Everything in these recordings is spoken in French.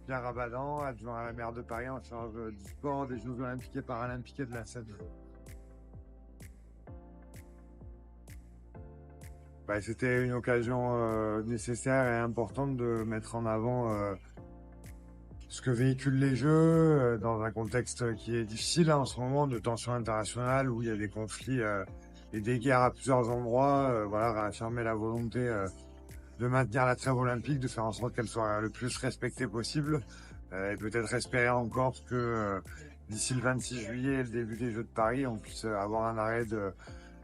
Pierre Rabadan, adjoint à la maire de Paris en charge du sport, des Jeux Olympiques et Paralympiques et de la scène. C'était une occasion nécessaire et importante de mettre en avant ce que véhiculent les Jeux dans un contexte qui est difficile en ce moment, de tensions internationales où il y a des conflits et des guerres à plusieurs endroits. Voilà, réaffirmer la volonté de maintenir la trêve olympique, de faire en sorte qu'elle soit le plus respectée possible. Et peut-être espérer encore que d'ici le 26 juillet et le début des Jeux de Paris, on puisse avoir un arrêt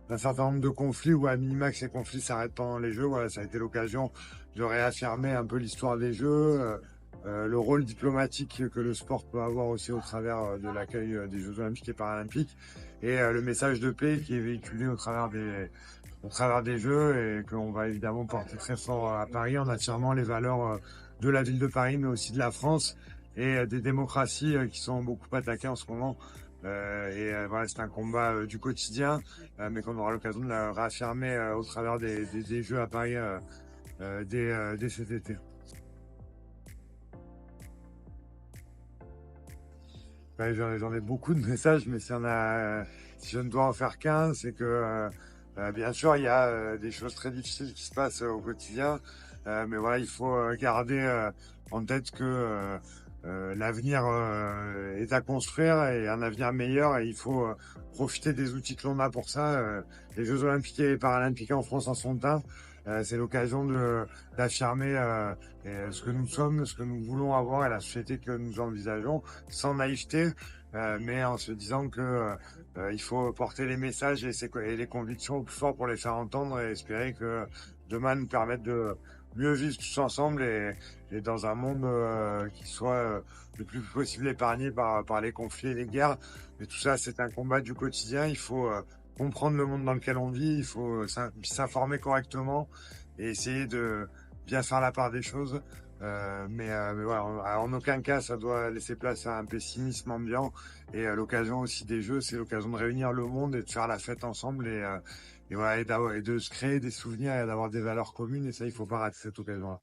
d'un certain nombre de conflits ou à minima que ces conflits s'arrêtent pendant les Jeux. Voilà, ça a été l'occasion de réaffirmer un peu l'histoire des Jeux, le rôle diplomatique que le sport peut avoir aussi au travers de l'accueil des Jeux Olympiques et Paralympiques et le message de paix qui est véhiculé au travers des Jeux et qu'on va évidemment porter très fort à Paris en affirmant les valeurs de la ville de Paris mais aussi de la France et des démocraties qui sont beaucoup attaquées en ce moment. Voilà, c'est un combat du quotidien, mais qu'on aura l'occasion de la réaffirmer au travers des Jeux à Paris dès cet été. J'en ai beaucoup de messages, mais si je ne dois en faire qu'un, c'est que bien sûr, il y a des choses très difficiles qui se passent au quotidien, mais voilà, il faut garder en tête que l'avenir est à construire et un avenir meilleur, et il faut profiter des outils que l'on a pour ça. Les Jeux Olympiques et Paralympiques en France en sont un. C'est l'occasion d'affirmer ce que nous sommes, ce que nous voulons avoir et la société que nous envisageons, sans naïveté, mais en se disant que il faut porter les messages et les convictions au plus fort pour les faire entendre et espérer que demain nous permette de mieux vivre tous ensemble et dans un monde qui soit le plus possible épargné par les conflits et les guerres. Mais tout ça, c'est un combat du quotidien. Il faut comprendre le monde dans lequel on vit, il faut s'informer correctement et essayer de bien faire la part des choses. Mais voilà, en aucun cas ça doit laisser place à un pessimisme ambiant. Et l'occasion aussi des Jeux, c'est l'occasion de réunir le monde et de faire la fête ensemble et voilà, et de se créer des souvenirs et d'avoir des valeurs communes. Et ça, il faut pas rater cette occasion-là.